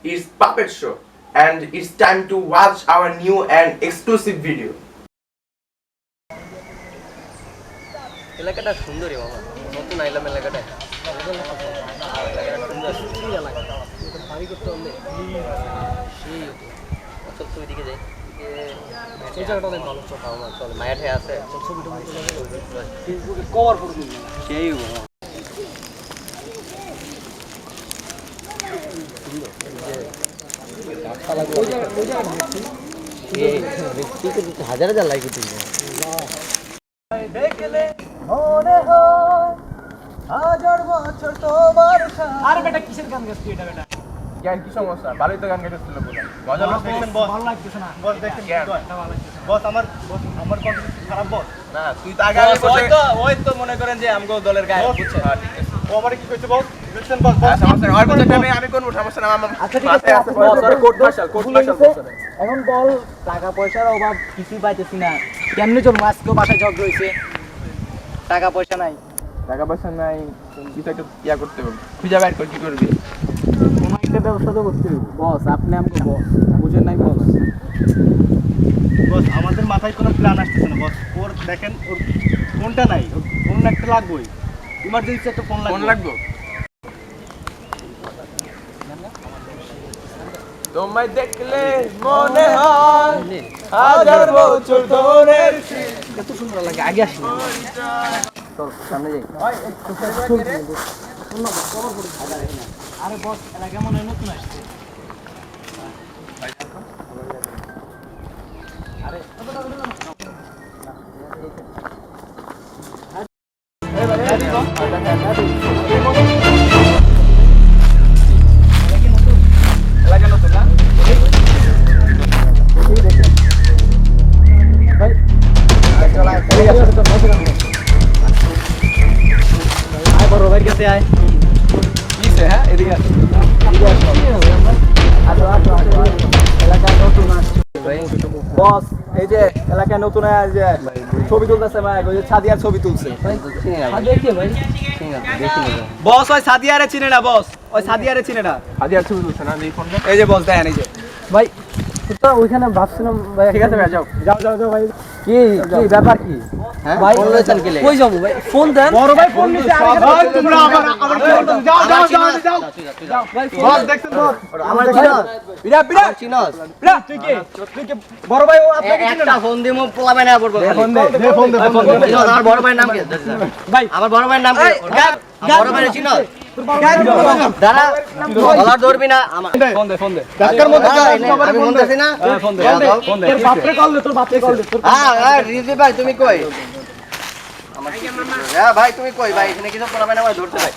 It's Puppet Show, and it's time to watch our new and exclusive video. এলাকাটা সুন্দরই মামা, নতুন আইলাম এলাকাটা। বাড়ি করতে হলে সেই চল তো ওইদিকে যাই। এই জায়গাটা অনেক ভালো, চল মায়াঠে আছে, ছবিটা ফেসবুকে কভার করবি সেই হাজার হাজার লাইক উঠে দেখলে মনে হয় হাজার বছর তোমার সাথে। আরে বেটা কিসের গান গাচ্ছিস এটা বেটা? জ্ঞান কি সমস্যা? ভালোই তো গান গাইতেছিল বলে। মজা লাগতেছে বস। ভালো লাগতেছে না বস, দেখেন কি কয় ভালো লাগতেছে বস। আমার কন্ট্রিবিউশন খারাপ বস না, তুই তো আগে বসে ওই তো মনে করেন যে আমগো দলের গায়ে বুঝছেন। হ্যাঁ ঠিক আছে। ও আমারে কি কইছে বস? বুঝছেন বস? বস সমস্যা নাই, আর বলতে আমি কোন সমস্যা না। আচ্ছা ঠিক আছে, বস কোর্ট মার্শাল বস। এখন বল, টাকা পয়সার অভাব, কিছুই পাইতেছি না, কেমনে চলবো? আজকেও বাসায় ঝগড়া হয়েছে, টাকা পয়সা নাই। টাকা পয়সা নাই, কিছু একটা ইয়া করতে হবে, খুঁজে বাইর কর, কি করবি? কোনো একটা ব্যবস্থা তো করতে হবে বস। আপনি আমাকে বস বুঝেন নাই বস? বস আমাদের মাথায় কোনো প্ল্যান আসতেছে না বস। ওর দেখেন ওর ফোনটা নাই, ওর ফোন একটা লাগবেই, ইমার্জেন্সি একটা ফোন লাগবে। ফোন লাগবে? তোমায় দেখলে মনে হয় হাজার বছর ধরের কত সুন্দর লাগে। আগে আসি, চল সামনে যাই। আরে বস, এলাকা মনে হয় নতুন আসছে। আরে এলাকা নতুন না? বড় ভাইয়ের কাছে আয়। কিসে? হ্যাঁ এদিকে আসো। এলাকায় নতুন আসছে বস। এই যে এলাকায় নতুন যে ছবি তুলতেছে ভাই, ওই যে সাদিয়ার ছবি তুলছে। বস ওই সাদিয়ারে চিনে না বস, ওই সাদিয়ারে চিনে না। হাদিয়ার ছবি তুলছে না এই ফোনটা? এই যে বস দেখেন, এই যে ভাই তো ওইখানে ভাবছিলাম ভাই। ঠিক আছে ভাই, যাও যাও যাও যাও ভাই। কি কি ব্যাপার কি? হ্যাঁ ভাই ফোন লইছেন কি? কই যাবো ভাই? ফোন দেন। বড় ভাই ফোন নিতে ভাই তোমরা আমার যাও যাও যাও যাও যাও ভাই। বস দেখছেন বস আমার চিনস বিরা বিরা চিনস বিরা। তুই কি বড় ভাই? ও আপনাকে চিনে না। ফোন দিমু পোলাবে না পড়বো। ফোন দে ফোন দে ফোন দে। আমার বড় ভাইয়ের নাম কি ভাই? আমার বড় ভাইয়ের নাম কি? বড় ভাইয়ের চিনস? দাঁড়া, গলার ধরবি না। আমার ফোন দে ফোন দে ডাক্তার মধ্যে আমি ফোন দিছি না। ফোন দে ফোন দে। তোর বাপরে কল দে, তোর বাপরে কল দে। হ্যাঁ রিজি ভাই তুমি কই? আমার হ্যাঁ ভাই তুমি কই ভাই? এখানে কিছু পোলাবে না, ভাই ধরতে ভাই।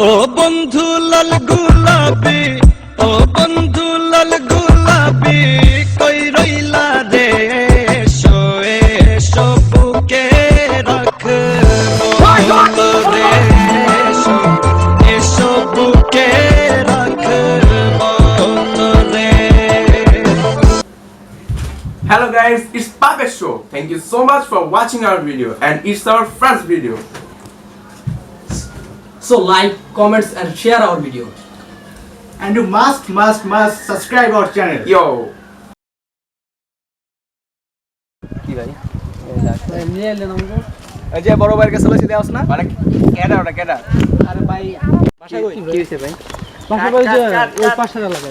ও বন্ধু লাল গোলাপি, ও বন্ধু লাল গোলাপি, কই রইলা রে? এসো এসো বুকে রাখবো রে, এসো এসো বুকে রাখবো রে। Hello guys, it's Puppet Show. Thank you so much for watching our video, and it's our first video. So like, comments and share our video. And you must subscribe our channel. Yo, কি ভাই? নিয়ে এলেন আমাকে। এই যে বড় ভাইয়ের কাছে লইছি দেওস না? মানে কেডা ওটা কেডা? আরে ভাই কি হইছে ভাই? পাশে ওই যে ওই পাশে লাগাবে।